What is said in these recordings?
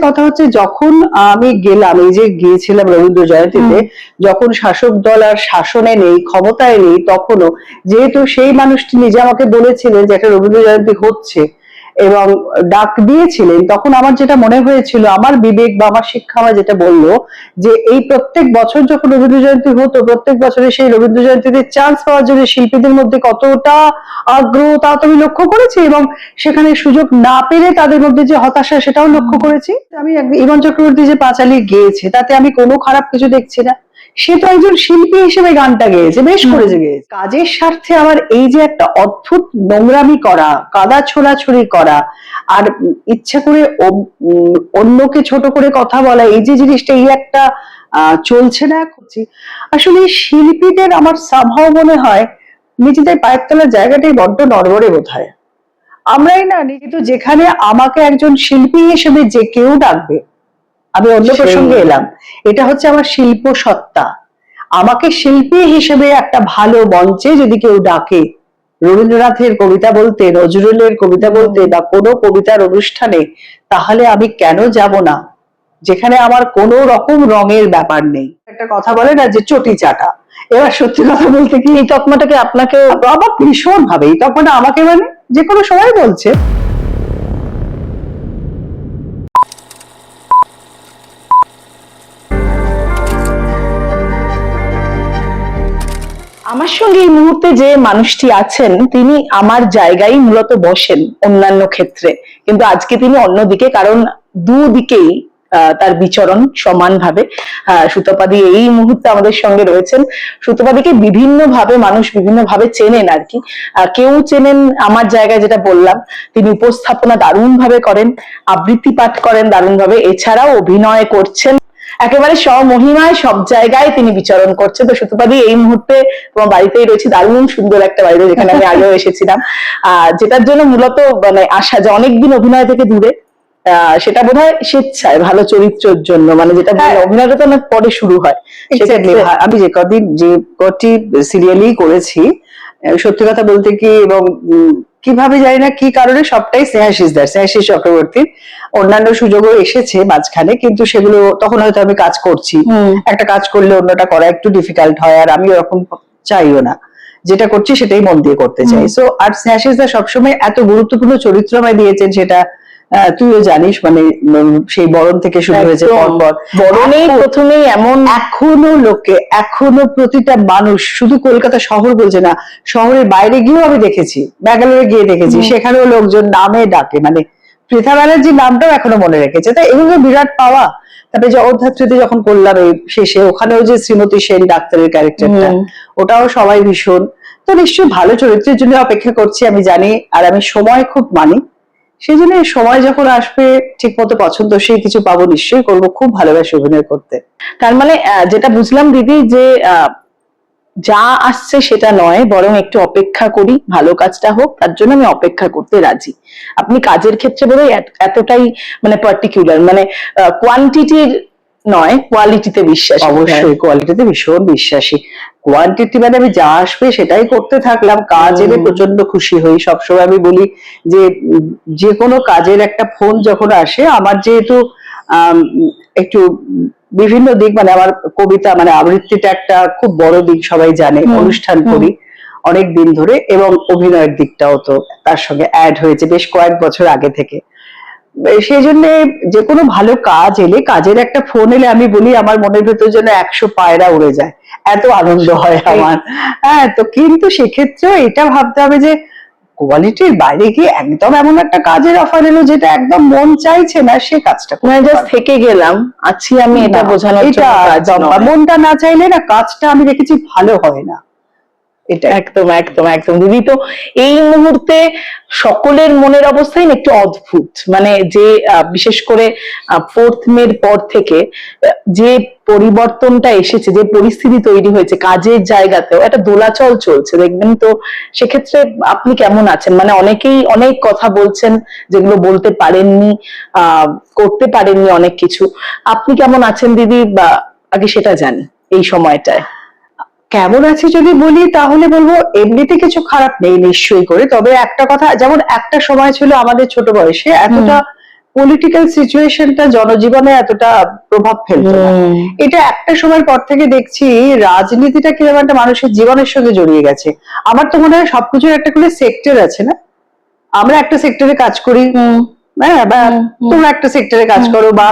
কথা হচ্ছে যখন আমি গেলাম, এই যে গিয়েছিলাম রবীন্দ্র জয়ন্তীতে, যখন শাসক দল আর শাসনে নেই, ক্ষমতায় নেই, তখনও যেহেতু সেই মানুষটি নিজে আমাকে বলেছিলেন যে একটা রবীন্দ্র জয়ন্তী হচ্ছে এবং ডাক দিয়েছিলেন, তখন আমার যেটা মনে হয়েছিল, আমার বিবেক বা আমার শিক্ষা আমার যেটা বললো যে এই প্রত্যেক বছর যখন রবীন্দ্র জয়ন্তী হতো, প্রত্যেক বছরে সেই রবীন্দ্র জয়ন্তীতে চান্স পাওয়ার জন্য শিল্পীদের মধ্যে কতটা আগ্রহ তা তো আমি লক্ষ্য করেছি, এবং সেখানে সুযোগ না পেলে তাদের মধ্যে যে হতাশা সেটাও লক্ষ্য করেছি। আমি ইমন চক্রবর্তী যে পাঁচালী গেয়েছে তাতে আমি কোনো খারাপ কিছু দেখছি না। সে তো একজন শিল্পী হিসেবে গানটা গেয়েছে, বেশ করেছে গেয়েছে। কাজের স্বার্থে আমার এই যে একটা অদ্ভুত নোংরামি করা, কাদা ছোড়াছুড়ি করা, আর ইচ্ছা করে অন্যকে ছোট করে কথা বলা, এই যে জিনিসটা, এই একটা চলছে না করছি। আসলে শিল্পীদের আমার সামহাও মনে হয় নিজেদের পায়ের তলার জায়গাটাই বড্ড নড়বড়ে বোধ হয়। আমরাই না, কিন্তু যেখানে আমাকে একজন শিল্পী হিসেবে যে কেউ ডাকবে, আমি অন্য প্রসঙ্গে এলাম, এটা হচ্ছে আমার শিল্প সত্তা। আমাকে শিল্পী হিসেবে একটা ভালো মঞ্চে যদি কেউ ডাকে, রবীন্দ্রনাথের কবিতা বলতে, নজরুলের কবিতা বলতে, বা কোনো কবিতার অনুষ্ঠানে, তাহলে আমি কেন যাব না, যেখানে আমার কোনো রকম রঙের ব্যাপার নেই। একটা কথা বলে না যে চটি চাটা, এবার সত্যি কথা বলতে কি এই তকমাটাকে আপনাকে আবার ভীষণ ভাবে, এই তকমাটা আমাকে মানে যে কোনো সময় বলছে। আমার সঙ্গে এই মুহূর্তে যে মানুষটি আছেন তিনি আমার জায়গায় মূলত বসেন অন্যান্য ক্ষেত্রে, কিন্তু আজকে তিনি অন্যদিকে, কারণ দুদিকেই তার বিচরণ সমানভাবে। সুতপাদি এই মুহূর্তে আমাদের সঙ্গে রয়েছেন। সুতপাদিকে বিভিন্ন ভাবে মানুষ বিভিন্ন ভাবে চেনেন আর কি। কেউ চেনেন আমার জায়গায়, যেটা বললাম, তিনি উপস্থাপনা দারুণ ভাবে করেন, আবৃত্তি পাঠ করেন দারুণ ভাবে, এছাড়াও অভিনয় করছেন, একেবারে স্বমহিমায় সব জায়গায় তিনি বিচরণ করছেন। তো সুতপাদি এই মুহূর্তে তোমার বাড়িতেই রয়েছে, দারুণ সুন্দর একটা বাড়িতে, যেখানে আমি আগেও এসেছিলাম, যেটার জন্য মূলত মানে আসা, যে অনেকদিন অভিনয় থেকে দূরে, সেটা বোধহয় স্বেচ্ছায়, ভালো চরিত্রের জন্য, মানে যেটা অভিনয়টা তো অনেক পরে শুরু হয়। আমি যে কটি সিরিয়ালই করেছি, সত্যি কথা বলতে কি, এবং কিভাবে জানি না কি কারণে সবটাই স্নেহাশিস চক্রবর্তীর। অন্যান্য সুযোগও এসেছে মাঝখানে, কিন্তু সেগুলো তখন হয়তো আমি কাজ করছি, একটা কাজ করলে অন্যটা করা একটু ডিফিকাল্ট হয়, আর আমি ওরকম চাইও না, যেটা করছি সেটাই মন দিয়ে করতে চাই। সো আর স্নেহাশিসদা সবসময় এত গুরুত্বপূর্ণ চরিত্র আমায় দিয়েছেন, সেটা তুইও জানিস, মানে সেই বরণ থেকে শুরু হয়েছে, পরপর বরণেই প্রথমেই এমন, এখনো প্রতিটা মানুষ, শুধু কলকাতা শহর বলছে না, শহরের বাইরে গিয়েও আমি দেখেছি, ব্যাঙ্গালোরে গিয়ে দেখেছি, সেখানেও লোকজন নামে ডাকে, মানে পৃথা ব্যানার্জির নামটাও এখনো মনে রেখেছে। তাই এগুলো বিরাট পাওয়া। তারপরে জগদ্ধাত্রীতে যখন করলাম এই শেষে, ওখানেও যে শ্রীমতী সেন ডাক্তারের ক্যারেক্টারটা, ওটাও সবাই ভীষণ। তো নিশ্চয়ই ভালো চরিত্রের জন্য অপেক্ষা করছি, আমি জানি, আর আমি সময় খুব মানি, সেই জন্য সময় যখন আসবে ঠিক মতো পছন্দসই কিছু পাবো, নিশ্চয়ই করবো, খুব ভালোবাসি অভিনয় করতে। তার মানে যেটা বুঝলাম দিদি, যে যা আসছে সেটা নয়, বরং একটু অপেক্ষা করি, ভালো কাজটা হোক, তার জন্য আমি অপেক্ষা করতে রাজি। আপনি কাজের ক্ষেত্রে বোধহয় এতটাই মানে পার্টিকুলার, মানে কোয়ান্টিটির নয়, কোয়ালিটিতে বিশ্বাসী। অবশ্যই কোয়ালিটিতে ভীষণ বিশ্বাসী। কোয়ান্টিটি মানে আমি যা আসবে সেটাই করতে থাকলাম, কাজ এলে প্রচন্ড খুশি হই। সবসময় আমি বলি যে যে কোনো কাজের একটা ফোন যখন আসে, আমার যেহেতু একটু বিভিন্ন দিক, মানে আমার কবিতা, মানে আবৃত্তিটা একটা খুব বড় দিক, সবাই জানে, অনুষ্ঠান করি অনেক দিন ধরে, এবং অভিনয়ের দিকটাও তো তার সঙ্গে অ্যাড হয়েছে বেশ কয়েক বছর আগে থেকে। সেই জন্য যে কোনো ভালো কাজ এলে, কাজের একটা ফোন এলে, আমি বলি আমার মনের ভেতর যেন 100 পায়রা উড়ে যায়, এত আনন্দ হয় আমার। হ্যাঁ, তো কিন্তু সেক্ষেত্রেও এটা ভাবতে হবে যে কোয়ালিটির বাইরে গিয়ে একদম এমন একটা কাজের অফার এলো যেটা একদম মন চাইছে না, সে কাজটা জাস্ট থেকে গেলাম আছি আমি, এটা বোঝানোর জন্য। মনটা না চাইলে না কাজটা, আমি দেখেছি, ভালো হয় না। এটা একদম একদম একদম দিদি। তো এই মুহূর্তে সকলের মনের অবস্থাই একটু অদ্ভুত, মানে যে বিশেষ করে 4th মের পর থেকে যে পরিবর্তনটা এসেছে, যে পরিস্থিতি তৈরি হয়েছে কাজের জায়গাতেও, একটা দোলাচল চলছে দেখবেন। তো সেক্ষেত্রে আপনি কেমন আছেন? মানে অনেকেই অনেক কথা বলছেন যেগুলো বলতে পারেননি, করতে পারেননি অনেক কিছু। আপনি কেমন আছেন দিদি, বা আগে সেটা জানি এই সময়টায়। কেমন আছে যদি বলি, তাহলে বলবো এমনিতে কিছু খারাপ নেই নিশ্চয়ই করে। তবে একটা কথা, যেমন একটা সময় ছিল আমাদের ছোট বয়সে এতটা পলিটিক্যাল সিচুয়েশনটা জনজীবনে এতটা প্রভাব ফেলতো না। এটা একটা সময়ের পর থেকে দেখছি রাজনীতিটা কিরকম একটা মানুষের জীবনের সঙ্গে জড়িয়ে গেছে। আমার তো মনে হয় সবকিছুর একটা করে সেক্টর আছে না, আমরা একটা সেক্টরে কাজ করি, হ্যাঁ, বা তোমরা একটা সেক্টরে কাজ করো, বা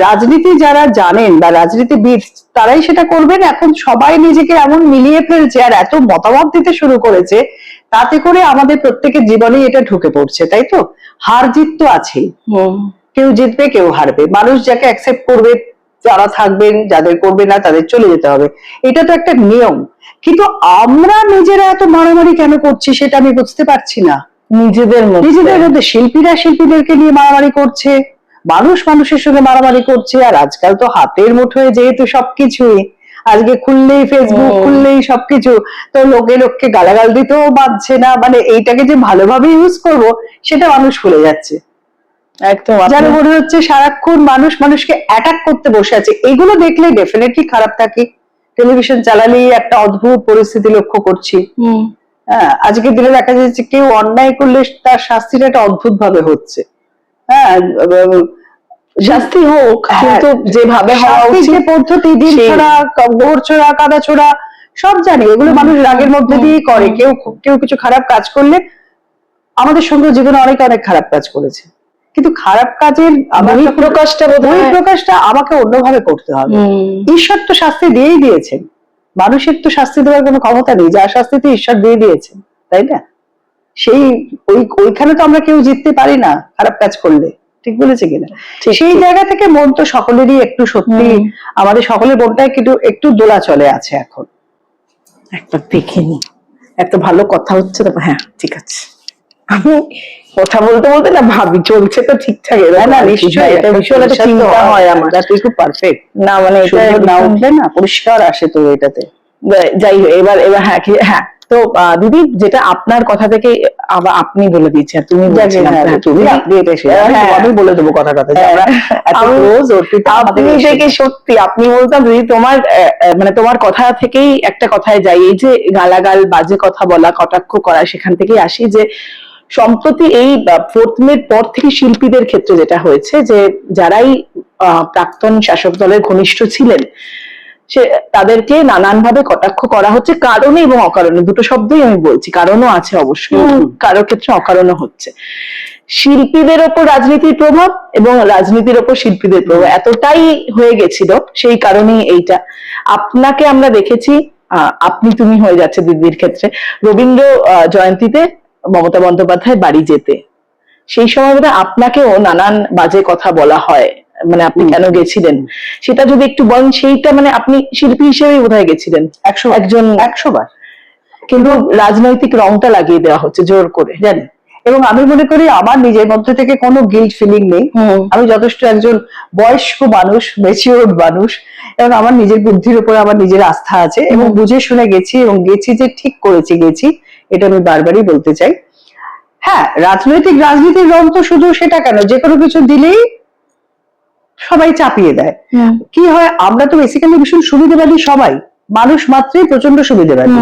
রাজনীতি যারা জানেন বা রাজনীতিবিদ তারাই সেটা করবেন। এখন সবাই নিজেকে এমন মিলিয়ে ফেলছে আর এত মতামত দিতে শুরু করেছে, তাতে করে আমাদের প্রত্যেকের জীবনে এটা ঢুকে পড়ছে, তাই তো? হার জিত তো আছেই, কেউ জিতবে কেউ হারবে, মানুষ যাকে অ্যাকসেপ্ট করবে যারা থাকবেন, যাদের করবে না তাদের চলে যেতে হবে, এটা তো একটা নিয়ম। কিন্তু আমরা নিজেরা এত মারামারি কেন করছি সেটা আমি বুঝতে পারছি না। নিজেদের মধ্যে শিল্পীরা শিল্পীদেরকে নিয়ে মারামারি করছে, মানুষ মানুষের সঙ্গে মারামারি করছে। আর আজকাল তো হাতের মুঠোয় যেহেতু সবকিছুই, আজকে খুললেই ফেসবুক, খুললেই সবকিছু, তো লোকে লোককে গালাগাল দিতেও বাধছে না। মানে এইটাকে যে ভালোভাবে ইউজ করব সেটা মানুষ ভুলে যাচ্ছে। একদম, যেন মনে হচ্ছে সারাক্ষণ মানুষ মানুষকে অ্যাটাক করতে বসে আছে। এগুলো দেখলে ডেফিনেটলি খারাপ থাকি। টেলিভিশন চালালেই একটা অদ্ভুত পরিস্থিতি লক্ষ্য করছি। হ্যাঁ, আজকের দিনে দেখা যাচ্ছে কেউ অন্যায় করলে তার শাস্তিটা একটা অদ্ভুত ভাবে হচ্ছে। হ্যাঁ, শাস্তি হোক, কিন্তু যেভাবে হওয়া উচিত, যে পদ্ধতি, দিন ছোড়া, গোবর ছোড়া, কাদা ছোড়া, সব জানি এগুলো মানুষ রাগের মধ্যে দিয়ে করে। কেউ কেউ কিছু খারাপ কাজ করলে, আমাদের সঙ্গে জীবনে অনেক অনেক খারাপ কাজ করেছে, কিন্তু খারাপ কাজের বহিঃপ্রকাশটা আমাকে অন্যভাবে করতে হবে। ঈশ্বর তো শাস্তি দিয়েই দিয়েছেন, মানুষের তো শাস্তি দেওয়ার কোনো ক্ষমতা নেই, যার শাস্তি তো ঈশ্বর দিয়ে দিয়েছেন, তাই না? সেই ওইখানে তো আমরা কেউ জিততে পারি না খারাপ কাজ করলে, ঠিক বলেছে কিনা? সেই জায়গা থেকে মন তো সকলেরই একটু, সত্যি আমাদের সকলের মনটা একটু দোলা চলে আছে এখন। একবার দেখে নি, এত ভালো কথা হচ্ছে তো। হ্যাঁ, ঠিক আছে, আমি কথা বলতে বলতে না ভাবি চলছে তো ঠিকঠাক। না, নিশ্চয়ই এটা ভীষণ একটা চিন্তা হয় আমার। তুই খুব পারফেক্ট না, মানে এটা না উঠলে না পরিষ্কার আসে তো এটাতে। যাই হোক, এবার হ্যাঁ হ্যাঁ, তো দিদি যেটা আপনার কথা থেকে আবার আপনি বলে দিচ্ছেন, তুমি আমি বলে দেবো কথাটা। আপনি থেকে সত্যি আপনি বলতাম দিদি, তোমার মানে তোমার কথা থেকেই একটা কথায় যাই, এই যে গালাগাল, বাজে কথা বলা, কটাক্ষ করা, সেখান থেকেই আসি যে সম্প্রতি এই 4th মে পর থেকে শিল্পীদের ক্ষেত্রে যেটা হয়েছে যে যারাই প্রাক্তন শাসক দলের ঘনিষ্ঠ ছিলেন, সে তাদেরকে নানানভাবে কটাক্ষ করা হচ্ছে, কারণে এবং অকারণে, দুটো শব্দই আমি বলছি, কারণও আছে অবশ্যই, কারোর ক্ষেত্রে অকারণও হচ্ছে। শিল্পীদের ওপর রাজনীতির প্রভাব এবং রাজনীতির ওপর শিল্পীদের প্রভাব এতটাই হয়ে গেছিল, সেই কারণেই এইটা। আপনাকে আমরা দেখেছি আপনি তুমি হয়ে যাচ্ছে দিদির ক্ষেত্রে রবীন্দ্র জয়ন্তীতে মমতা বন্দ্যোপাধ্যায় বাড়ি যেতে, সেই সময় আপনাকেও নানান বাজে কথা বলা হয়, মানে আপনি কেন গেছিলেন সেটা যদি একটু বলেন। সেইটা মানে আপনি শিল্পী হিসেবেই বোধহয় গেছিলেন 100 বার, কিন্তু রাজনৈতিক রংটা লাগিয়ে দেওয়া হচ্ছে জোর করে, জানি। এবং আমি মনে করি আমার নিজের মধ্যে থেকে কোনো গিল্ট ফিলিং নেই। আমি যথেষ্ট একজন বয়স্ক মানুষ, ম্যাচিওরড মানুষ, এবং আমার নিজের বুদ্ধির উপর আমার নিজের আস্থা আছে, এবং বুঝে শুনে গেছি, এবং গেছি যে ঠিক করেছি গেছি, এটা আমি বারবারই বলতে চাই। হ্যাঁ, রাজনীতির রং তো শুধু সেটা কেন, যে কোনো কিছু দিলেই সবাই চাপিয়ে দেয়। কি হয়, আমরা তো বেসিক্যালি ভীষণ সুবিধাবাদী সবাই, মানুষ মাত্রই প্রচন্ড সুবিধাবাদী,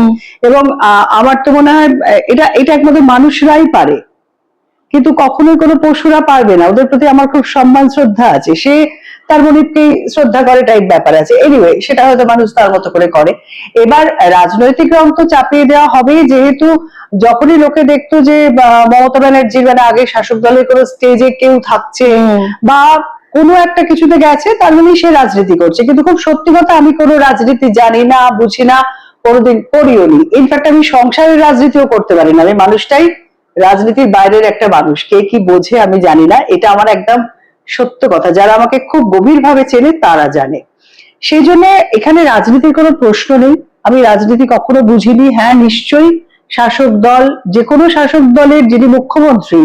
এবং আমার তো মনে হয় এটা একমাত্র মানুষরাই পারে, কিন্তু কখনোই কোনো পশুরা পারবে না। ওদের প্রতি আমার খুব সম্মান শ্রদ্ধা আছে, সে তার মনিবকেই শ্রদ্ধা করে টাইপ ব্যাপার আছে। এনিওয়ে, সেটা হয়তো মানুষ তার মতো করে করে। এবার রাজনৈতিক রং তো চাপিয়ে দেওয়া হবে, যেহেতু যখনই লোকে দেখতো যে মমতা ব্যানার্জির মানে আগে শাসক দলের কোনো স্টেজে কেউ থাকছে বা কোনো একটা কিছুতে গেছে, তার মানে সে রাজনীতি করছে। কিন্তু খুব সত্যি কথা, আমি কোনো রাজনীতি জানি না, বুঝি না, কোনোদিন করিও নি। ইনফ্যাক্ট আমি সংসারের রাজনীতিও করতে পারি না। আমি মানুষটাই রাজনীতির বাইরের একটা মানুষ, কে কি বোঝে আমি জানি না, এটা আমার একদম সত্য কথা। যারা আমাকে খুব গভীরভাবে চেনে তারা জানে। সেই জন্য এখানে রাজনীতির কোনো প্রশ্ন নেই। আমি রাজনীতি কখনো বুঝিনি। হ্যাঁ, নিশ্চয়ই শাসক দল, যে কোনো শাসক দলের যিনি মুখ্যমন্ত্রী,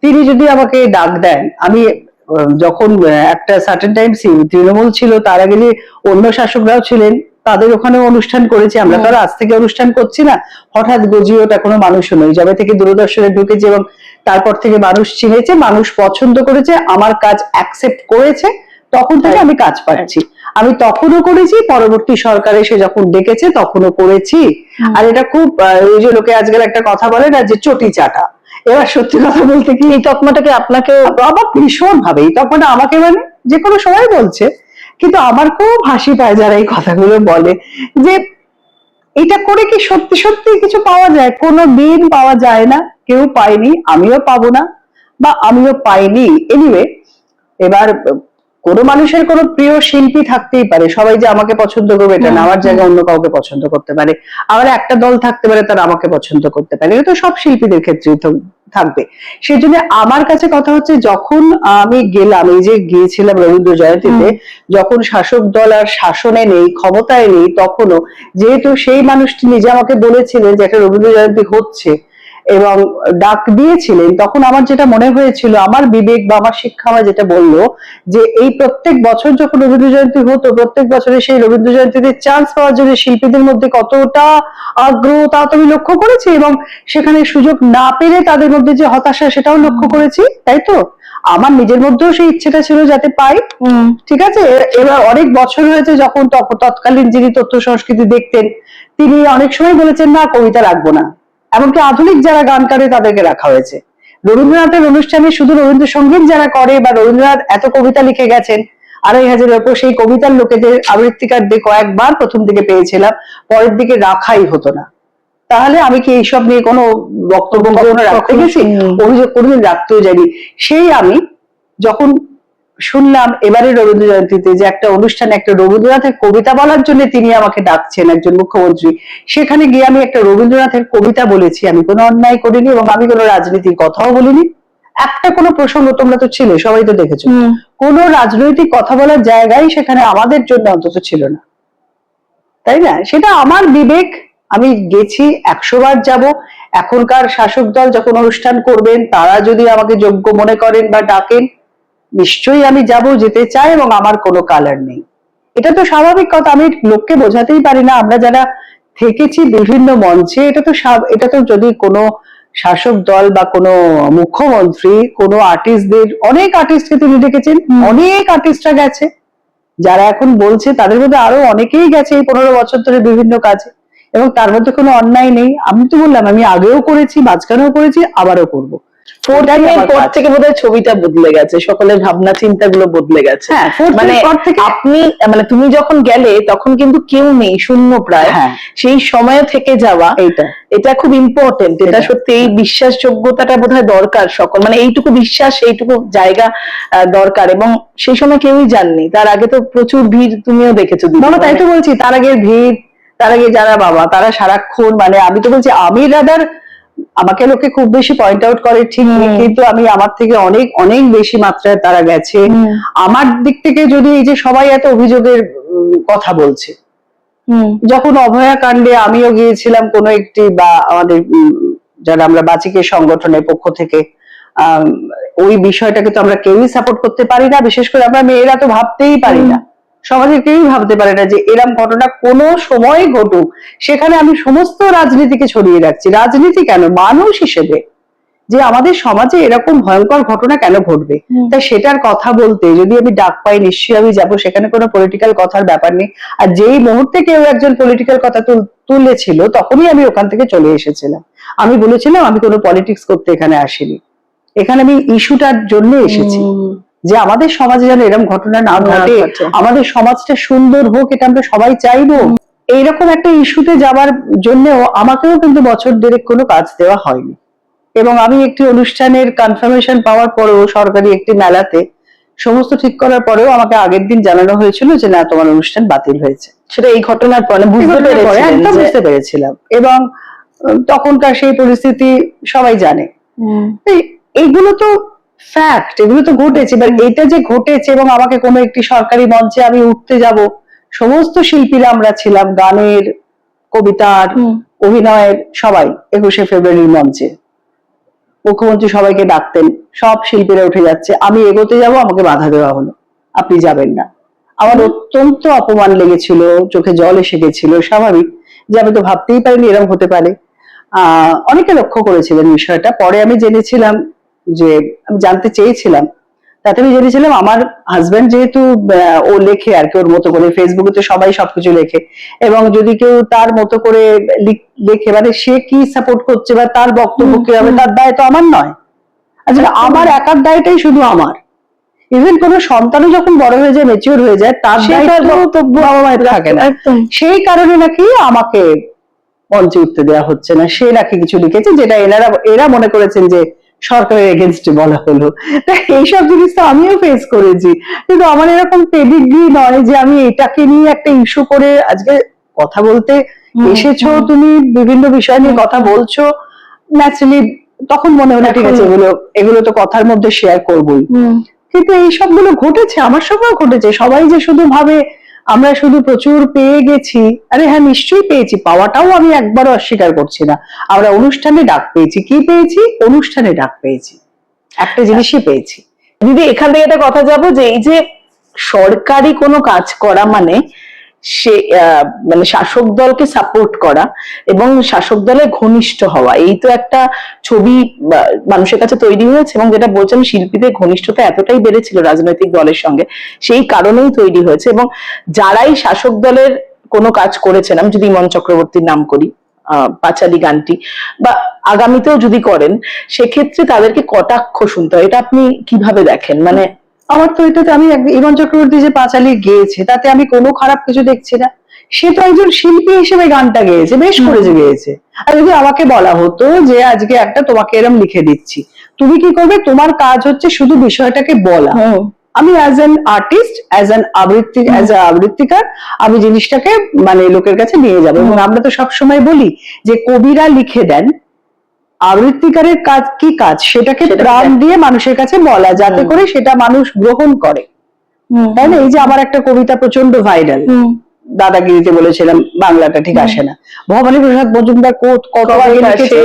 তিনি যদি আমাকে ডাক দেন, আমি যখন একটা সার্টেন টাইম তৃণমূল ছিল, তার আগে যে অন্য শাসকরাও ছিলেন, তাদের ওখানে অনুষ্ঠান করেছি। আমরা তো আর আজ থেকে অনুষ্ঠান করছি না, হঠাৎ গজিয়ে ওটা কোনো মানুষও নয়। যবে থেকে দূরদর্শনে ঢুকেছে এবং তারপর থেকে মানুষ চিনেছে, মানুষ পছন্দ করেছে, আমার কাজ অ্যাকসেপ্ট করেছে, তখন থেকে আমি কাজ পাচ্ছি। আমি তখনও করেছি, পরবর্তী সরকার এসে যখন ডেকেছে তখনও করেছি। আর এটা খুব, ওই যে লোকে আজকাল একটা কথা বলে না যে চটি চাটা, এবার সত্যি কথা বলতে কি, এই তকমাটাকে আপনাকে আমার ভীষণ ভাবে এই তখন আমাকে মানে যে কোনো সময় বলছে, কিন্তু আমার খুব হাসি পায় যারা এই কথাগুলো বলে, যে এটা করে কি সত্যি সত্যি কিছু পাওয়া যায়? কোনো দিন পাওয়া যায় না, কেউ পায়নি, আমিও পাবো না, বা আমিও পাইনি। এনিওয়ে, এবার কোনো মানুষের কোনো প্রিয় শিল্পী থাকতেই পারে, সবাই যে আমাকে পছন্দ করবে এটা না, আমার জায়গায় অন্য কাউকে পছন্দ করতে পারে। আবার একটা দল থাকতে পারে তারা আমাকে পছন্দ করতে পারে, এটা তো সব শিল্পীদের ক্ষেত্রেই তো থাকবে। সেই জন্য আমার কাছে কথা হচ্ছে, যখন আমি গেলাম, এই যে গিয়েছিলাম রবীন্দ্র জয়ন্তীতে, যখন শাসক দল আর শাসনে নেই, ক্ষমতায় নেই, তখনও যেহেতু সেই মানুষটি নিজে আমাকে বলেছিলেন যে একটা রবীন্দ্র জয়ন্তী হচ্ছে এবং ডাক দিয়েছিলেন, তখন আমার যেটা মনে হয়েছিল, আমার বিবেক বা আমার শিক্ষা আমার যেটা বললো, যে এই প্রত্যেক বছর যখন রবীন্দ্র জয়ন্তী হতো, প্রত্যেক বছরে সেই রবীন্দ্র জয়ন্তীতে চান্স পাওয়ার জন্য শিল্পীদের মধ্যে কতটা আগ্রহ তা তো আমি লক্ষ্য করেছি, এবং সেখানে সুযোগ না পেলে তাদের মধ্যে যে হতাশা সেটাও লক্ষ্য করেছি, তাই তো? আমার নিজের মধ্যেও সেই ইচ্ছেটা ছিল যাতে পাই। ঠিক আছে, এবার অনেক বছর হয়েছে, যখন তৎকালীন যিনি তথ্য সংস্কৃতি দেখতেন, তিনি অনেক সময় বলেছেন না কবিতা রাখবো না, এমনকি আধুনিক যারা গান করে তাদেরকে রাখা হয়েছে। রবীন্দ্রনাথের অনুষ্ঠানে শুধু রবীন্দ্রসঙ্গীত যারা করে, বা রবীন্দ্রনাথ এত কবিতা লিখে গেছেন, 2,500-এর উপর, সেই কবিতার লোকেদের আবৃত্তিকারদের কয়েকবার প্রথম দিকে পেয়েছিলাম, পরের দিকে রাখাই হতো না। তাহলে আমি কি এইসব নিয়ে কোনো বক্তব্য কখনো রাখতে গেছি? অভিযোগ কোনোদিন রাখতেও যাইনি। সেই আমি যখন শুনলাম এবারে রবীন্দ্র জয়ন্তীতে যে একটা অনুষ্ঠানে একটা রবীন্দ্রনাথের কবিতা বলার জন্য তিনি আমাকে ডাকছেন, একজন মুখ্যমন্ত্রী, সেখানে গিয়ে আমি একটা রবীন্দ্রনাথের কবিতা বলেছি, আমি কোনো অন্যায় করিনি এবং আমি কোনো রাজনীতির কথাও বলিনি। একটা কোনো প্রসঙ্গ, তোমরা তো ছিলে, সবাই তো দেখেছো, কোনো রাজনৈতিক কথা বলার জায়গায় সেখানে আমাদের জন্য অন্তত ছিল না, তাই না? সেটা আমার বিবেক, আমি গেছি, 100 বার যাব। এখনকার শাসক দল যখন অনুষ্ঠান করবেন, তারা যদি আমাকে যোগ্য মনে করেন বা ডাকেন, নিশ্চয়ই আমি যাব, যেতে চাই, এবং আমার কোনো কালার নেই। এটা তো স্বাভাবিক কথা, আমি লোককে বোঝাতেই পারি না, আমরা যারা থেকেছি বিভিন্ন মঞ্চে, এটা তো যদি কোনো শাসক দল বা কোনো মুখ্যমন্ত্রী কোনো আর্টিস্টদের, অনেক আর্টিস্টকে তিনি ডেকেছেন, অনেক আর্টিস্টরা গেছে, যারা এখন বলছে তাদের মধ্যে আরো অনেকেই গেছে এই 15 বছর ধরে বিভিন্ন কাজে, এবং তার মধ্যে কোনো অন্যায় নেই। আমি তো বললাম, আমি আগেও করেছি, মাঝখানেও করেছি, আবারও করবো। পর থেকে বোধহয় ছবিটা বদলে গেছে, সকলের ভাবনা চিন্তা গুলো বদলে গেছে। হ্যাঁ, মানে পর থেকে আপনি, মানে তুমি যখন গেলে তখন কিন্তু কেউ নেই, শূন্য প্রায়। হ্যাঁ, সেই সময় থেকে যাওয়া, এটা খুব ইম্পর্টেন্ট। এটা সত্যি, এই বিশ্বাসযোগ্যতাটা বোধহয় দরকার সকল, মানে এইটুকু বিশ্বাস, এইটুকু জায়গা দরকার। এবং সেই সময় কেউই যাননি, তার আগে তো প্রচুর ভিড়, তুমিও দেখেছো বাবা, তাই তো বলছি, তার আগে ভিড়, তার আগে যারা বাবা, তারা সারাক্ষণ, মানে আমি তো বলছি, আমি রাদার, আমাকে লোকে খুব বেশি পয়েন্ট আউট করে ঠিক, কিন্তু আমি আমার থেকে অনেক অনেক বেশি মাত্রায় তারা গেছে। আমার দিক থেকে যদি, এই যে সবাই এত অভিযোগের কথা বলছে, যখন অভয়া কাণ্ডে আমিও গিয়েছিলাম কোনো একটি, বা আমাদের যারা আমরা বাচিকের সংগঠনের পক্ষ থেকে, ওই বিষয়টাকে তো আমরা কেউই সাপোর্ট করতে পারি না, বিশেষ করে আমরা মেয়েরা তো ভাবতেই পারি না, সমাজের কেউই ভাবতে পারে না যে এরকম ঘটনা কোনো সময় ঘটুক। সেখানে আমি সমস্ত রাজনীতিকে ছড়িয়ে রাখছি, রাজনীতি কেন, মানুষ হিসেবে, যে আমাদের সমাজে এরকম ভয়ঙ্কর ঘটনা কেন ঘটবে, তাই সেটার কথা বলতে যদি আমি ডাক পাই, নিশ্চয়ই আমি যাবো। সেখানে কোনো পলিটিক্যাল কথার ব্যাপার নেই। আর যেই মুহূর্তে কেউ একজন পলিটিক্যাল কথা তুলেছিল, তখনই আমি ওখান থেকে চলে এসেছিলাম। আমি বলেছিলাম আমি কোনো পলিটিক্স করতে এখানে আসিনি, এখানে আমি ইস্যুটার জন্য এসেছি, যে আমাদের সমাজে যেন এরকম ঘটনা না ঘটে, আমাদের সমাজটা সুন্দর হোক, এটা আমরা সবাই চাইবো। এইরকম একটা ইস্যুতে যাওয়ার জন্যও আমাকেও কিন্তু বছর দেড়েক কোনো কাজ দেওয়া হয়নি, এবং আমি একটি অনুষ্ঠানের কনফার্মেশন পাওয়ার পরেও, সরকারি একটি মেলাতে সমস্ত ঠিক করার পরেও আমাকে আগের দিন জানানো হয়েছিল যে না, তোমার অনুষ্ঠান বাতিল হয়েছে। সেটা এই ঘটনার পরে একদম বুঝতে পেরেছিলাম, এবং তখনকার সেই পরিস্থিতি সবাই জানে। এইগুলো তো ফ্যাক্ট, এগুলো তো ঘটেছে। এবার এটা যে ঘটেছে, এবং আমাকে কোনো একটি সরকারি মঞ্চে আমি উঠতে যাব, সমস্ত শিল্পীরা আমরা ছিলাম, গানের, কবিতার, অভিনয়ের, সবাই 21শে ফেব্রুয়ারির মঞ্চে মুখ্যমন্ত্রী সবাইকে ডাকতেন, সব শিল্পীরা উঠে যাচ্ছে, আমি এগোতে যাব, আমাকে বাধা দেওয়া হলো, আপনি যাবেন না। আমার অত্যন্ত অপমান লেগেছিল, চোখে জল এসে গেছিল, স্বাভাবিক, যে আমি তো ভাবতেই পারিনি এরকম হতে পারে। অনেকে লক্ষ্য করেছিলেন বিষয়টা, পরে আমি জেনেছিলাম, যে আমি জানতে চেয়েছিলাম তাতে আমি জেনেছিলাম আমার হাজবেন্ড যেহেতু ও লেখে আর কি ওর মতো করে, ফেসবুকে তো সবাই সবকিছু লেখে, এবং যদি কেউ তার মতো করে লেখে মানে সে কি সাপোর্ট করছে বা তার বক্তব্য কি হবে, তার দায় তো আমার নয়। আচ্ছা, আমার একার দায়টাই শুধু আমার। ইভেন কোন সন্তানও যখন বড় হয়ে যায়, মেচিউর হয়ে যায়, তার দায়িত্ব বাবা মায়ের থাকে না। সেই কারণে নাকি আমাকে মঞ্চে উঠতে দেওয়া হচ্ছে না। সে নাকি কিছু লিখেছে যেটা এরা মনে করেছেন যে সরকারের এগেনস্টে বলা হলো। এইসব জিনিস তো আমিও ফেস করেছি, কিন্তু আমার এরকম পেডিগ্রি নয় যে আমি এটাকে নিয়ে একটা ইস্যু করে আজকে কথা বলতে এসেছো, তুমি বিভিন্ন বিষয় নিয়ে কথা বলছো, ন্যাচারালি তখন মনে হলো ঠিক আছে এগুলো তো কথার মধ্যে শেয়ার করবোই। কিন্তু এই সবগুলো ঘটেছে, আমার সঙ্গেও ঘটেছে। সবাই যে শুধু ভাবে আমরা শুধু প্রচুর পেয়ে গেছি, আরে হ্যাঁ নিশ্চয়ই পেয়েছি, পাওয়াটাও আমি একবারও অস্বীকার করছি না। আমরা অনুষ্ঠানে ডাক পেয়েছি, কি পেয়েছি? অনুষ্ঠানে ডাক পেয়েছি, একটা জিনিসই পেয়েছি। দিদি এখান থেকে একটা কথা যাবো যে এই যে সরকারি কোনো কাজ করা মানে সে মানে শাসক দলকে সাপোর্ট করা এবং শাসক দলের ঘনিষ্ঠ হওয়া, এই তো একটা ছবি মানুষের কাছে তৈরি হয়েছে। এবং যেটা বলছেন শিল্পীদের ঘনিষ্ঠতা এতটাই বেড়েছিল রাজনৈতিক দলের সঙ্গে, সেই কারণেই তৈরি হয়েছে। এবং যারাই শাসক দলের কোনো কাজ করেছেন, আমি যদি ইমন চক্রবর্তীর নাম করি, পাঁচালী গানটি, বা আগামীতেও যদি করেন, সেক্ষেত্রে তাদেরকে কটাক্ষ শুনতে হয়। এটা আপনি কিভাবে দেখেন? মানে আমার তো এটাতে আমি ইমন চক্রবর্তী যে পাঁচালী গেয়েছে তাতে আমি কোনো খারাপ কিছু দেখছি না। সে তো একজন শিল্পী হিসেবে গানটা গেয়েছে, বেশ করেছে গেয়েছে। আর যদি আমাকে বলা হতো যে আজকে একটা তোমাকে এরম লিখে দিচ্ছি, তুমি কি করবে? তোমার কাজ হচ্ছে শুধু বিষয়টাকে বলা। আমি as an artist, as an আবৃত্তিকার আমি জিনিসটাকে মানে লোকের কাছে নিয়ে যাবো। এবং আমরা তো সবসময় বলি যে কবিরা লিখে দেন, আবৃত্তিকারের কাজ কি কাজ? সেটাকে প্রাণ দিয়ে মানুষের কাছে বলা, যাতে করে সেটা মানুষ গ্রহণ করে, তাই না? এই যে আমার একটা কবিতা প্রচন্ড ভাইরাল, দাদাগিরিতে বলেছিলাম বাংলাটা ঠিক আসে না, ভবানী প্রসাদ মজুমদার কত আগে লিখেছে,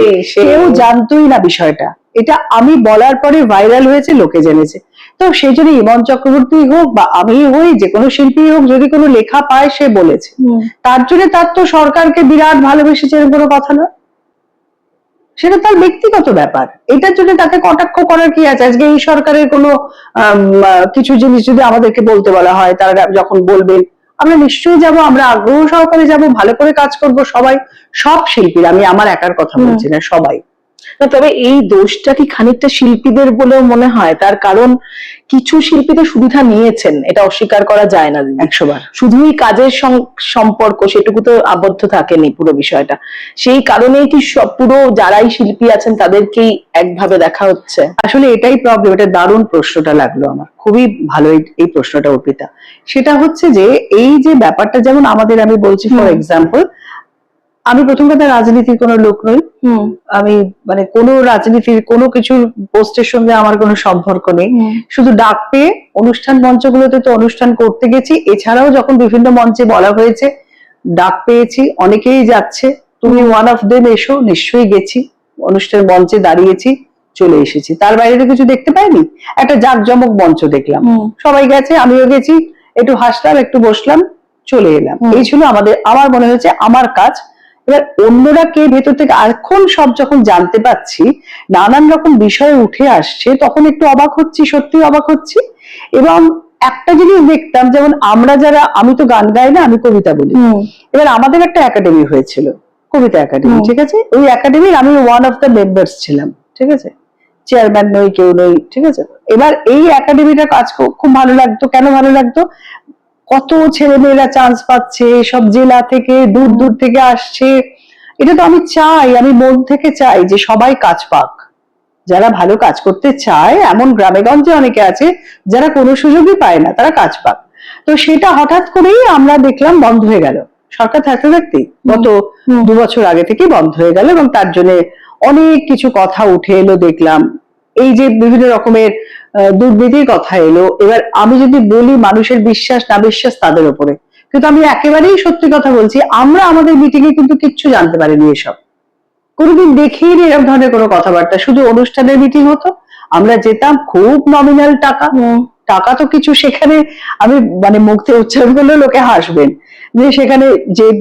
কেউ জানতোই না বিষয়টা। এটা আমি বলার পরে ভাইরাল হয়েছে, লোকে জেনেছে। তো সেই জন্য ইমন চক্রবর্তী হোক বা আমি হই, যে কোনো শিল্পী হোক, যদি কোনো লেখা পায় সে বলেছে, তার জন্য তার তো সরকারকে বিরাট ভালোবেসেছে এরকম কোনো কথা না, সেটা তার ব্যক্তিগত ব্যাপার। এটার জন্য তাকে কটাক্ষ করার কি আছে? আজকে এই সরকারের কোনো কিছু জিনিস যদি আমাদেরকে বলতে বলা হয়, তারা যখন বলবেন আমরা নিশ্চয়ই যাব, আমরা আগ্রহ সহকারে যাব, ভালো করে কাজ করব সবাই, সব শিল্পীরা, আমি আমার একার কথা বলছি না, সবাই। না, তবে এই দোষটা কি খানিকটা শিল্পীদের বলেও মনে হয়? তার কারণ কিছু শিল্পী তো সুবিধা নিয়েছেন, এটা অস্বীকার করা যায় না। 100 বার শুধুই কাজের সম্পর্ক সেটুকু তো আবদ্ধ থাকেনি পুরো বিষয়টা। সেই কারণেই কি সব পুরো যারাই শিল্পী আছেন তাদেরকেই একভাবে দেখা হচ্ছে? আসলে এটাই প্রবলেম। এটা দারুণ প্রশ্নটা লাগলো আমার, খুবই ভালো এই প্রশ্নটা অর্পিতা। সেটা হচ্ছে যে এই যে ব্যাপারটা, যেমন আমাদের, আমি বলছি ফর এক্সাম্পল, আমি প্রথম কথা রাজনীতির কোনো লোক নই, আমি মানে কোনো রাজনীতির কোনো কিছুর পোস্টের সঙ্গে আমার কোনো সম্পর্ক নেই। শুধু ডাক পেয়ে অনুষ্ঠান মঞ্চগুলোতে তো অনুষ্ঠান করতে গেছি, এছাড়াও যখন বিভিন্ন মঞ্চে বলা হয়েছে ডাক পেয়েছি, অনেকেই যাচ্ছে, তুমি ওয়ান অফ দেম, এসো, নিশ্চয়ই গেছি, অনুষ্ঠান মঞ্চে দাঁড়িয়েছি, চলে এসেছি। তার বাইরে তো কিছু দেখতে পাইনি। একটা জাঁকজমক মঞ্চ দেখলাম, সবাই গেছে, আমিও গেছি, একটু হাসলাম, একটু বসলাম, চলে এলাম। এই ছিল আমার মনে হয়েছে আমার কাজ। এবার অন্যরা কে ভেতর থেকে, এখন সব যখন জানতে পাচ্ছি, নানান রকম বিষয় উঠে আসছে, তখন একটু অবাক হচ্ছি, সত্যি অবাক হচ্ছি। এবং একটা জিনিস দেখতাম, যেমন আমরা যারা, আমি তো গান গাই না, আমি কবিতা বলি। এবার আমাদের একটা একাডেমি হয়েছিল, কবিতা একাডেমি, ঠিক আছে? ওই একাডেমির আমি ওয়ান অফ দ্য মেম্বার্স ছিলাম, ঠিক আছে? চেয়ারম্যান নই, কেউ নই, ঠিক আছে? এবার এই একাডেমিটা কাজ খুব ভালো লাগতো। কেন ভালো লাগতো? কত ছেলে মেয়েরা চান্স পাচ্ছে, সব জেলা থেকে, দূর দূর থেকে আসছে। এটা তো আমি চাই, আমি মন থেকে চাই যে সবাই কাজ পাক, যারা ভালো কাজ করতে চায়। এমন গ্রামে গঞ্জে অনেকে আছে যারা কোনো সুযোগই পায় না, তারা কাজ পাক। তো সেটা হঠাৎ করেই আমরা দেখলাম বন্ধ হয়ে গেল, সরকার থাকতে থাকতে গত 2 বছর আগে থেকে বন্ধ হয়ে গেল। এবং তার জন্য অনেক কিছু কথা উঠে এলো, দেখলাম এই যে বিভিন্ন রকমের দুর্নীতির কথা এলো। এবার আমি যদি বলি মানুষের বিশ্বাস না বিশ্বাস তাদের উপরে, কিন্তু আমি একেবারেই সত্যি কথা বলছি, আমরা আমাদের মিটিং এ কিন্তু কিচ্ছু জানতে পারিনি, এসব কোনোদিন দেখিনি এরকম ধরনের কোনো কথাবার্তা। শুধু অনুষ্ঠানের মিটিং হতো, আমরা যেতাম, খুব নমিনাল টাকা, টাকা তো কিছু সেখানে আমি মানে মুখে উচ্চারণ করলে লোকে হাসবেন, যে সেখানে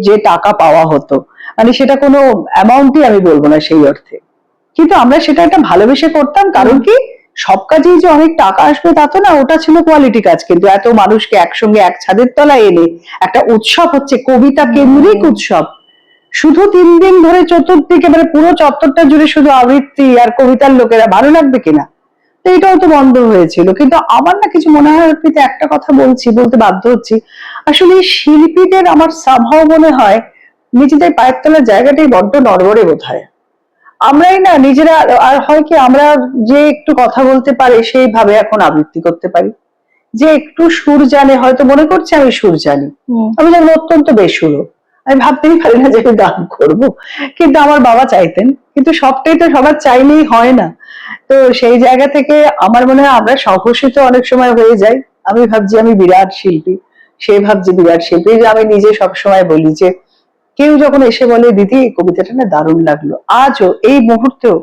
যে টাকা পাওয়া হতো, মানে সেটা কোনো অ্যামাউন্টই আমি বলবো না সেই অর্থে, কিন্তু আমরা সেটা একটা ভালোবেসে করতাম। কারণ কি? সব কাজেই যে অনেক টাকা আসবে তা তো না, ওটা ছিল কোয়ালিটি কাজ, কিন্তু এত মানুষকে একসঙ্গে এক ছাদের তলায় এনে একটা উৎসব হচ্ছে, কবিতা কেন্দ্রিক উৎসব, শুধু 3 দিন ধরে চতুর্দিকে মানে পুরো চত্বরটা জুড়ে শুধু আবৃত্তি আর কবিতার লোকেরা, ভালো লাগবে কিনা? তো এটাও তো বন্ধ হয়েছিল। কিন্তু আমার না কিছু মনে হয়, অর্পিতা একটা কথা বলতে বাধ্য হচ্ছি, আসলে এই শিল্পীদের আমার সামহাও মনে হয় নিজেদের পায়ের তলার জায়গাটাই বড্ড নড়বড়ে বোধ হয়। আমরাই না নিজেরা, আর হয় কি আমরা যে একটু কথা বলতে পারে সেইভাবে এখন আবৃত্তি করতে পারি, যে একটু সুর জানে হয়তো মনে করছে আমি সুর জানি, আমি যেমন অত্যন্ত বেসুরো, আমি ভাবতেই পারি না যে আমি গান করব, কিন্তু আমার বাবা চাইতেন, কিন্তু সবটাই তো সবার চাইলেই হয় না। তো সেই জায়গা থেকে আমার মনে হয় আমরা সংঘর্ষিত অনেক সময় হয়ে যাই। আমি ভাবছি আমি বিরাট শিল্পী, সে ভাবছে বিরাট শিল্পী, যে আমি নিজে সবসময় বলি যে কেউ যখন এসে বলে দিদি এই কবিতাটা না দারুণ লাগলো, আজও এই মুহূর্তেও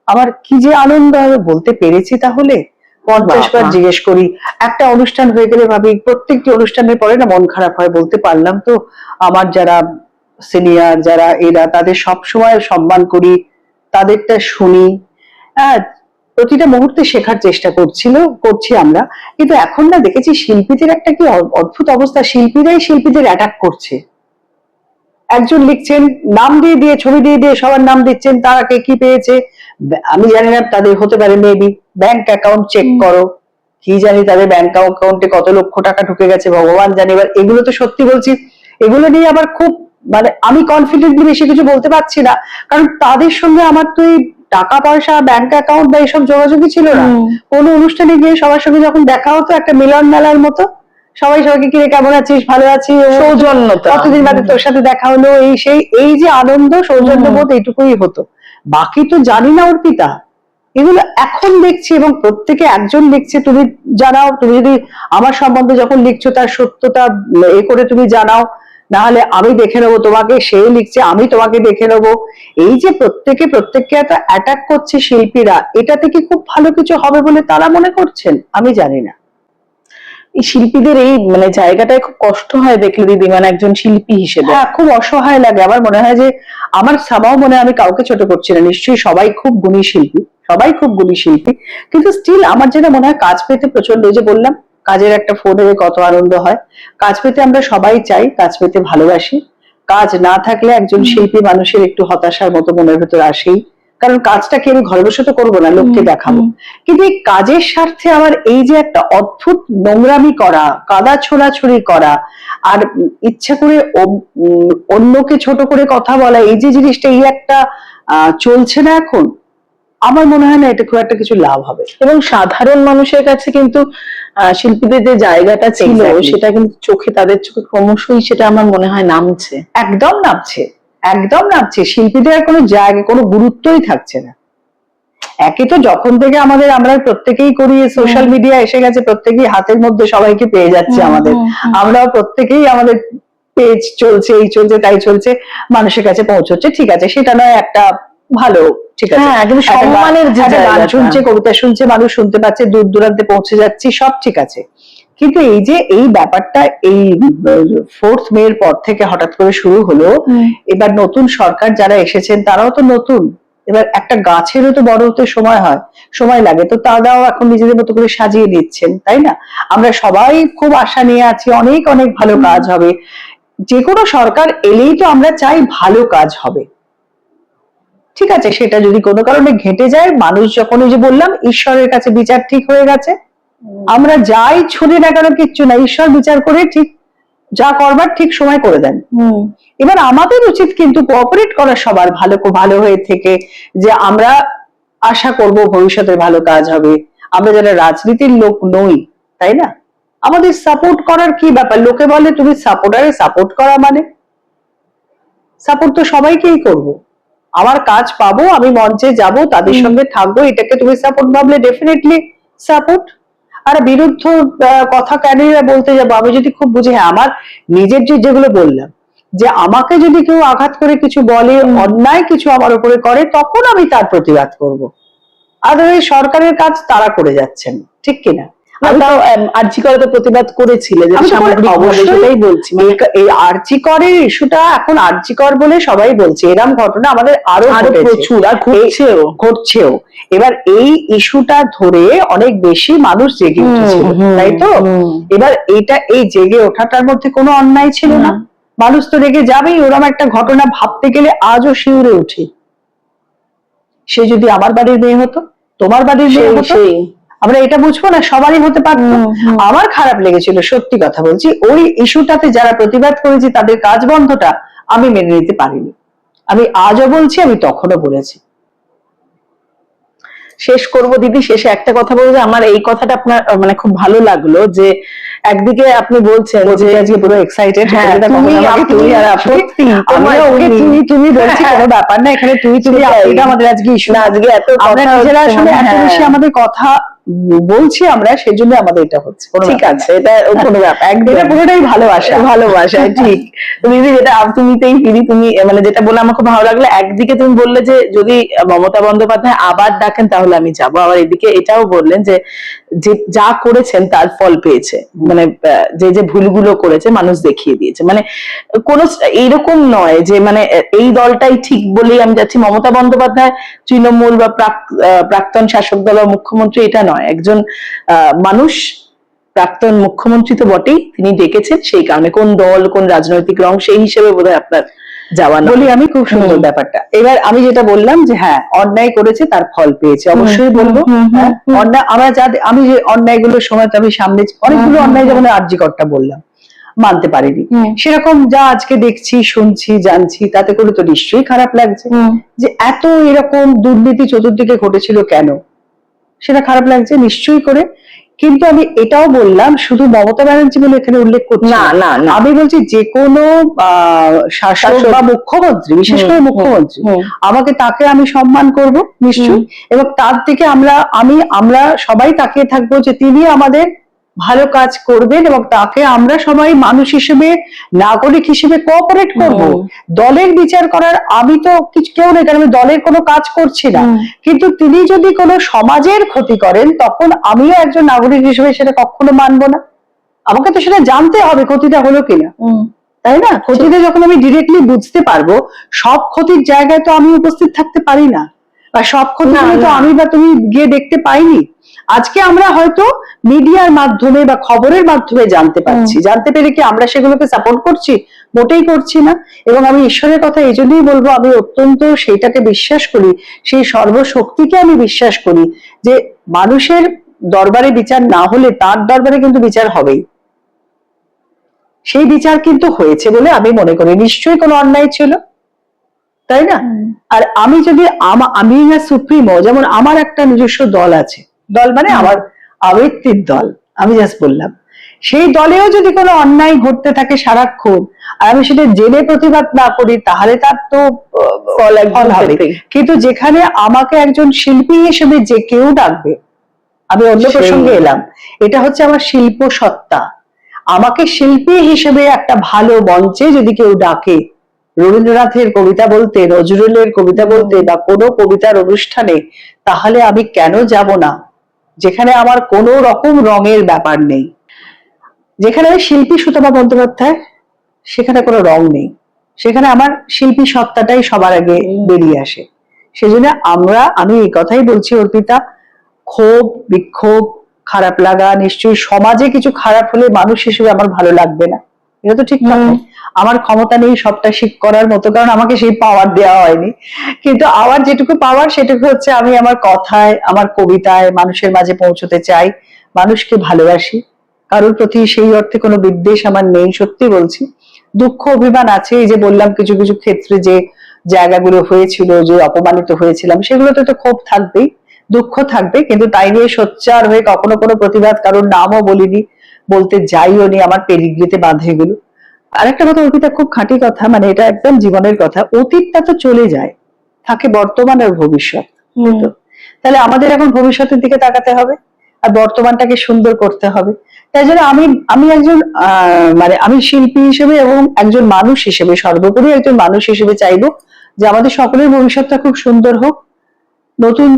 আমার কি যে আনন্দ হবে, বলতে পেরেছি তাহলে 50 বার জিজ্ঞেস করি, একটা অনুষ্ঠান হয়ে গেলে ভাবি প্রত্যেকটি অনুষ্ঠানের পরে না মন খারাপ হয়, বলতে পারলাম তো। আমার যারা সিনিয়র যারা এরা, তাদের সব সময় সম্মান করি, তাদেরটা শুনি, হ্যাঁ, প্রতিটা মুহূর্তে শেখার চেষ্টা করছি আমরা। কিন্তু এখন না দেখেছি শিল্পীদের একটা কি অদ্ভুত অবস্থা, শিল্পীরাই শিল্পীদের অ্যাটাক করছে। একজন লিখছেন, নাম দিয়ে দিয়ে ছবি দিয়ে দিয়ে সবার নাম দিচ্ছেন, তারা কে কি পেয়েছে আমি জানি না, তাদের হতে পারে মেবি ব্যাংক অ্যাকাউন্ট চেক করো, কি জানি তাদের ব্যাংক অ্যাকাউন্টে কত লক্ষ টাকা ঢুকে গেছে ভগবান জানে। এবার এগুলো তো সত্যি বলছি, এগুলো নিয়ে আবার খুব মানে আমি কনফিডেন্টলি বেশি কিছু বলতে পারছি না, কারণ তাদের সঙ্গে আমার তো এই টাকা পয়সা ব্যাংক অ্যাকাউন্ট বা এসব যোগাযোগই ছিল না। কোনো অনুষ্ঠানে গিয়ে সবার সঙ্গে যখন দেখা হতো একটা মিলন মেলার মতো, সবাই সবাইকে কিরে কেমন আছিস, ভালো আছি, সৌজন্যতা, কতদিন বাদে তোর সাথে দেখা হলো, এই সেই, এই যে আনন্দ সৌজন্যবোধ এইটুকুই হতো, বাকি তো জানি না অর্পিতা। এগুলো এখন দেখছি এবং প্রত্যেকে একজন লিখছে, তুমি জানাও, তুমি যদি আমার সম্বন্ধে যখন লিখছো তার সত্যতা এ করে তুমি জানাও, না হলে আমি দেখে নেবো তোমাকে, সে লিখছে আমি তোমাকে দেখে নেবো। এই যে প্রত্যেককে এত অ্যাটাক করছে শিল্পীরা, এটা থেকে খুব ভালো কিছু হবে বলে তারা মনে করছেন, আমি জানি না। এই শিল্পীদের এই মানে জায়গাটায় খুব কষ্ট হয় দেখলে দিদি, মানে একজন শিল্পী হিসেবে। হ্যাঁ, খুব অসহায় লাগে। আমার মনে হয় যে আমার সামাও মনে হয়, আমি কাউকে ছোট করছি না, নিশ্চয়ই সবাই খুব গুণী শিল্পী, সবাই খুব গুণী শিল্পী, কিন্তু স্টিল আমার যেটা মনে হয় কাজ পেতে প্রচন্ড, যে বললাম কাজের একটা ফোনে কত আনন্দ হয়, কাজ পেতে আমরা সবাই চাই, কাজ পেতে ভালোবাসি। কাজ না থাকলে একজন শিল্পী মানুষের একটু হতাশার মতো মনের ভেতর আসেই, কারণ কাজটাকে আমি ঘরে বসে তো করবো না, লোককে দেখাবো। কিন্তু এই কাজের স্বার্থে আমার এই যে একটা অদ্ভুত নোংরামি করা, কাদা ছোড়াছুড়ি করা, আর ইচ্ছা করে অন্যকে ছোট করে কথা বলা, এই যে জিনিসটা, এই একটা চলছে না এখন, আমার মনে হয় না এটা খুব একটা কিছু লাভ হবে। এবং সাধারণ মানুষের কাছে কিন্তু শিল্পীদের যে জায়গাটা ছিল সেটা কিন্তু তাদের চোখে ক্রমশই সেটা আমার মনে হয় নামছে, একদম নামছে, একদম নামছে। শিল্পীদের আর কোনো জায়গা, কোনো গুরুত্বই থাকছে না। একে তো যখন থেকে আমরা প্রত্যেকেই করি, সোশ্যাল মিডিয়া এসে গেছে, প্রত্যেকেই হাতের মধ্যে সবাইকে পেয়ে যাচ্ছে আমাদের, আমরাও প্রত্যেকেই আমাদের পেজ চলছে, এই চলছে তাই চলছে, মানুষের কাছে পৌঁছচ্ছে, ঠিক আছে, সেটা নয় একটা ভালো, ঠিক আছে, সম্মানের যে গান শুনছে, কবিতা শুনছে, মানুষ শুনতে পাচ্ছে, দূর দূরান্তে পৌঁছে যাচ্ছি, সব ঠিক আছে। কিন্তু এই যে এই ব্যাপারটা এই 4th মে এর পর থেকে হঠাৎ করে শুরু হলো, এবার নতুন সরকার যারা এসেছেন তারাও তো নতুন, এবার একটা গাছেরও তো বড় হতে সময় লাগে, তো তারাও এখন নিজেদের মতো করে সাজিয়ে দিচ্ছেন, তাই না? আমরা সবাই খুব আশা নিয়ে আছি, অনেক অনেক ভালো কাজ হবে। যে কোনো সরকার এলেই তো আমরা চাই ভালো কাজ হবে, ঠিক আছে, সেটা যদি কোনো কারণে ঘেঁটে যায়, মানুষ যখন, ওই যে বললাম ঈশ্বরের কাছে বিচার ঠিক হয়ে গেছে, আমরা যাই ছুড়ি না কেন কিচ্ছু না, ঈশ্বর বিচার করে ঠিক যা করবার ঠিক সময় করে দেন। এবার আমাদের উচিত কিন্তু কোঅপারেট করা সবার, ভালো হয়ে থেকে, যে আমরা আশা করব ভবিষ্যতে ভালো কাজ হবে। আমরা যারা রাজনীতির লোক নই, তাই না, আমাদের সাপোর্ট করার কি ব্যাপার? লোকে বলে তুমি সাপোর্ট করা মানে, সাপোর্ট তো সবাইকেই করব, আমার কাজ পাবো, আমি মঞ্চে যাব, তাদের সঙ্গে থাকবো, এটাকে তুমি সাপোর্ট ভাবলে ডেফিনেটলি সাপোর্ট। আর বিরুদ্ধ কথা কেন বলতে যাবো? আমি যদি খুব বুঝি, হ্যাঁ, আমার নিজের যেগুলো বললাম, যে আমাকে যদি কেউ আঘাত করে কিছু বলে, অন্যায় কিছু আমার উপরে করে, তখন আমি তার প্রতিবাদ করব। আদারওয়াইজ সরকারের কাজ তারা করে যাচ্ছেন, ঠিক কিনা? আর্জি করে তো প্রতিবাদ করেছিলে, যে আমি তো সামগ্রিকভাবে অবশ্যই সেটাই বলছি। এই আরজি করের ইস্যুটা এখন আরজি কর বলে সবাই বলছে, এরকম ঘটনা আমাদের আরো ঘটেছে, প্রচুর, আর ঘটছেও। এবার এই ইস্যুটা ধরে অনেক বেশি মানুষ জেগে উঠেছিল, তাই তো? এবার এই জেগে ওঠাটার মধ্যে কোনো অন্যায় ছিল না, মানুষ তো রেগে যাবেই। ওরকম একটা ঘটনা ভাবতে গেলে আজও শিউরে উঠি। সে যদি আমার বাড়ির মেয়ে হতো, তোমার বাড়ির মেয়ে হতো, আমরা এটা বুঝবো না? সবারই হতে পারতো। আমার খারাপ লেগেছিল, সত্যি কথা বলছি, ওই ইস্যুটাতে যারা প্রতিবাদ করেছে তাদের কাজ বন্ধটা আমি মেনে নিতে পারিনি। আমি আজও বলছি, আমি তখনও বলেছি। শেষ করব দিদি, শেষে একটা কথা বলবো, যে আমার এই কথাটা আপনার মানে খুব ভালো লাগলো, যে একদিকে আপনি বলছেন যে আজকে পুরো এক্সাইটেড, তুমি বলছি কোনো ব্যাপার না, এখানে তুমি আমাদের আজকে ইস্যু, আজকে এত আমরা নিজেরা আসলে এত বেশি আমাদের কথা বলছি আমরা, সেই জন্য আমাদের এটা হচ্ছে। ঠিক আছে, এটা কোনো ব্যাপার, এটা পুরোটাই ভালোবাসা, ভালোবাসা। ঠিক, তুমি যেটা তুমিতেই ফিরি, তুমি মানে যেটা বলে আমার খুব ভালো লাগলো। একদিকে তুমি বললে যে যদি মমতা বন্দ্যোপাধ্যায় আবার ডাকেন তাহলে আমি যাব, আবার এদিকে এটাও বললেন যে যা করেছেন তার ফল পেয়েছে, মানে যে ভুলগুলো করেছে মানুষ দেখিয়ে দিয়েছে। মানে কোন এইরকম নয় যে মানে এই দলটাই ঠিক বলেই আমি যাচ্ছি, মমতা বন্দ্যোপাধ্যায় তৃণমূল বা প্রাক্তন শাসক দল বা মুখ্যমন্ত্রী এটা নয়, একজন মানুষ, প্রাক্তন মুখ্যমন্ত্রী তো বটেই, তিনি ডেকেছেন সেই কারণে। কোন দল কোন রাজনৈতিক রং সেই হিসেবে বোধহয় আপনার যাওয়া না। বলি আমি, খুব সুন্দর ব্যাপারটা। এবার আমি যেটা বললাম যে হ্যাঁ, অন্যায় করেছে তার ফল পেয়েছে, অবশ্যই বলবো। অন্যায় আমি যে অন্যায়গুলোর সময় তো আমি সামনে অনেকগুলো অন্যায়, যেমন আরজি করটা বললাম, মানতে পারিনি, সেরকম যা আজকে দেখছি, শুনছি, জানছি, তাতে করে তো নিশ্চয়ই খারাপ লাগছে যে এত এরকম দুর্নীতি চতুর্দিকে ঘটেছিল কেন, সেটা খারাপ লাগছে নিশ্চয়ই করে। কিন্তু আমি এটাও বললাম, শুধু মমতা ব্যানার্জি বলে এখানে উল্লেখ করছি না, আমি বলছি যে কোনো শাসক বা মুখ্যমন্ত্রী, বিশেষ করে মুখ্যমন্ত্রী, তাকে আমি সম্মান করব নিশ্চয়ই, এবং তার থেকে আমরা সবাই তাকিয়ে থাকবো যে তিনি আমাদের ভালো কাজ করবেন, এবং তাকে আমরা সবাই মানুষ হিসেবে, নাগরিক হিসেবে কোঅপারেট করব। দলের বিচার করার আমি তো কেউ নেই, কারণ আমি দলের কোনো কাজ করছি না, কিন্তু তিনি যদি কোনো সমাজের ক্ষতি করেন, তখন আমিও একজন নাগরিক হিসেবে সেটা কখনো মানবো না। আমাকে তো সেটা জানতে হবে ক্ষতিটা হলো কিনা, তাই না? ক্ষতিটা যখন আমি ডিরেক্টলি বুঝতে পারবো, সব ক্ষতির জায়গায় তো আমি উপস্থিত থাকতে পারি না, বা সব ক্ষতিগুলো তো আমি বা তুমি গিয়ে দেখতে পাইনি। আজকে আমরা হয়তো মিডিয়ার মাধ্যমে বা খবরের মাধ্যমে জানতে পারছি, জানতে পেরে কি আমরা সেগুলোকে সাপোর্ট করছি? মোটেই করছি না। এবং আমি ঈশ্বরের কথা এই জন্যই বলবো, আমি অত্যন্ত সেইটাকে বিশ্বাস করি, সেই সর্বশক্তিকে আমি বিশ্বাস করি, যে মানুষের দরবারে বিচার না হলে তার দরবারে কিন্তু বিচার হবেই। সেই বিচার কিন্তু হয়েছে বলে আমি মনে করি, নিশ্চয়ই কোনো অন্যায় ছিল, তাই না? আর আমি যদি আমি না সুপ্রিমো, যেমন আমার একটা নিজস্ব দল আছে, দল মানে আমার আবৃত্তির দল, আমি জাস্ট বললাম, সেই দলেও যদি কোনো অন্যায় ঘটতে থাকে সারাক্ষণ, আর আমি সেটা জেনে প্রতিবাদ না করি, তাহলে তার তো ফল হবে। কিন্তু যেখানে আমাকে একজন শিল্পী হিসেবে যে কেউ ডাকবে, আমি অন্য প্রসঙ্গে এলাম, এটা হচ্ছে আমার শিল্প সত্তা, আমাকে শিল্পী হিসেবে একটা ভালো মঞ্চে যদি কেউ ডাকে, রবীন্দ্রনাথের কবিতা বলতে, নজরুলের কবিতা বলতে, বা কোনো কবিতার অনুষ্ঠানে, তাহলে আমি কেন যাব না? যেখানে আমার কোনো রকম রঙের ব্যাপার নেই, যেখানে আমি শিল্পী সুতপা বন্দ্যোপাধ্যায়, সেখানে কোনো রং নেই, সেখানে আমার শিল্পী সত্তাটাই সবার আগে বেরিয়ে আসে। সেজন্য আমি এই কথাই বলছি অর্পিতা, ক্ষোভ, বিক্ষোভ, খারাপ লাগা, নিশ্চয়ই সমাজে কিছু খারাপ হলে মানুষ হিসেবে আমার ভালো লাগবে না, এটা তো ঠিক কথা। আমার ক্ষমতা নেই সবটা ঠিক করার মতো, কারণ আমাকে সেই পাওয়ার দেওয়া হয়নি। কিন্তু আমার যেটুকু পাওয়ার, সেটুকু হচ্ছে আমি আমার কথায়, আমার কবিতায় মানুষের মাঝে পৌঁছতে চাই, মানুষকে ভালোবাসি, কারোর প্রতি সেই অর্থে কোনো বিদ্বেষ আমার নেই, সত্যি বলছি। দুঃখ অভিমান আছে, এই যে বললাম কিছু কিছু ক্ষেত্রে যে জায়গাগুলো হয়েছিল, যে অপমানিত হয়েছিলাম, সেগুলোতে তো ক্ষোভ থাকবেই, দুঃখ থাকবে, কিন্তু তাই নিয়ে সোচ্চার হয়ে কখনো কোনো প্রতিবাদ, কারোর নামও বলিনি, বলতে যাইও নি, আমার পেডিগ্রিতে বাঁধে এগুলো। আরেকটা কথা অর্পিতা, খুব খাঁটি কথা, মানে এটা একদম জীবনের কথা, অতীতটা তো চলে যায়, থাকে বর্তমান আর ভবিষ্যৎ। তাহলে আমাদের এখন ভবিষ্যতের দিকে তাকাতে হবে, আর বর্তমানটাকে সুন্দর করতে হবে। তাই জন্য আমি একজন মানে আমি শিল্পী হিসেবে এবং একজন মানুষ হিসেবে, সর্বোপরি একজন মানুষ হিসেবে চাইবো যে আমাদের সকলের ভবিষ্যৎটা খুব সুন্দর হোক, নতুন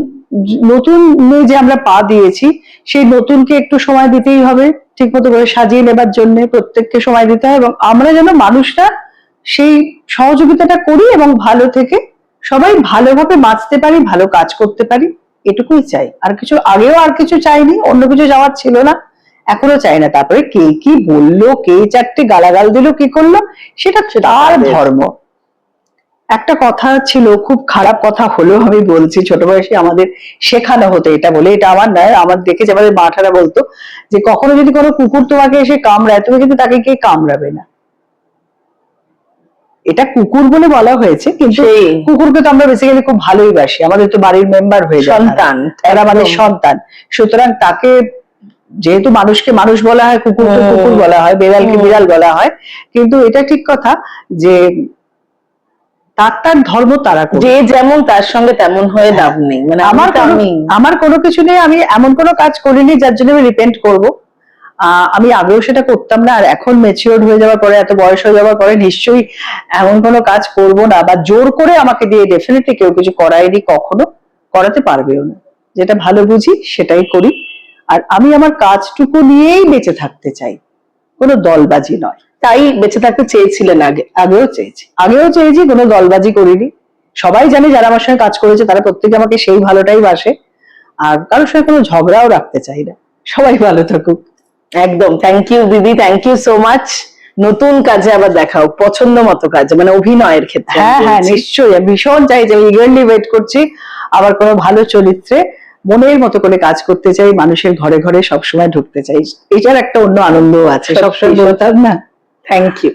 নতুনে যে আমরা পা দিয়েছি সেই নতুনকে একটু সময় দিতেই হবে, ঠিক মতো করে সাজিয়ে নেবার জন্য প্রত্যেককে সময় দিতে হয়, এবং আমরা যেন মানুষরা সেই সহযোগিতাটা করি এবং ভালো থেকে সবাই ভালোভাবে বাঁচতে পারি, ভালো কাজ করতে পারি, এটুকুই চাই। আর কিছু আগেও আর কিছু চাইনি, অন্য কিছু যাওয়ার ছিল না, এখনো চাই না। তারপরে কে কি বললো, কে চারটে গালাগাল দিল, কি করলো, সেটা তার ধর্ম। একটা কথা ছিল, খুব খারাপ কথা হলো আমি বলছি, ছোট বয়সে আমাদের শেখানো হতো এটা বলে, এটা আমার নয়, আমার দেখেছি আমাদের মাঠারা বলতো যে কখনো যদি কোনো কুকুর তোমাকে এসে কামড়ায়, তুমি কিন্তু তাকে কে কামড়াবে না। এটা কুকুর বলে বলা হয়েছে, কিন্তু কুকুরকে তো আমরা বেসিক্যালি খুব ভালোই বাসি, আমাদের তো বাড়ির মেম্বার হয়ে যায়, সন্তান, এরা আমাদের সন্তান। সুতরাং তাকে, যেহেতু মানুষকে মানুষ বলা হয়, কুকুরকে কুকুর বলা হয়, বিড়ালকে বিড়াল বলা হয়, কিন্তু এটা ঠিক কথা যে তার তার ধর্ম তারা করবে। যে যেমন তার সঙ্গে তেমন হয়ে লাভ নেই। মানে আমার কোনো কিছু নেই, আমি এমন কোনো কাজ করিনি যার জন্য আমি রিপেন্ট করবো। আমি আগেও সেটা করতাম না, আর এখন ম্যাচিওর হয়ে যাওয়ার পরে, এত বয়স হয়ে যাওয়ার পরে নিশ্চয়ই এমন কোনো কাজ করব না, বা জোর করে আমাকে দিয়ে ডেফিনেটলি কেউ কিছু করায়নি, কখনো করাতে পারবেও না। যেটা ভালো বুঝি সেটাই করি, আর আমি আমার কাজটুকু নিয়েই বেঁচে থাকতে চাই, কোনো দলবাজি নয়। তাই বেঁচে থাকতে চেয়েছিলেন আগেও চেয়েছি, কোনো দলবাজি করিনি। সবাই জানে যারা আমার সঙ্গে কাজ করেছে তারা প্রত্যেকে আমাকে সেই ভালোটাই বাসে, আর কারোর সঙ্গে কোনো ঝগড়াও রাখতে চাই না। সবাই ভালো থাকুক। একদম, থ্যাংক ইউ দিদি, থ্যাংক ইউ সো মাচ। নতুন কাজে আবার দেখা হোক, পছন্দ মতো কাজে, মানে অভিনয়ের ক্ষেত্রে। হ্যাঁ হ্যাঁ, নিশ্চয়ই, আমি ভীষণ চাই যে, ইগারলি ওয়েট করছি আবার কোনো ভালো চরিত্রে মনের মতো করে কাজ করতে চাই, মানুষের ঘরে ঘরে সবসময় ঢুকতে চাই, এটার একটা অন্য আনন্দও আছে, সবসময় বলতাম না। Thank you.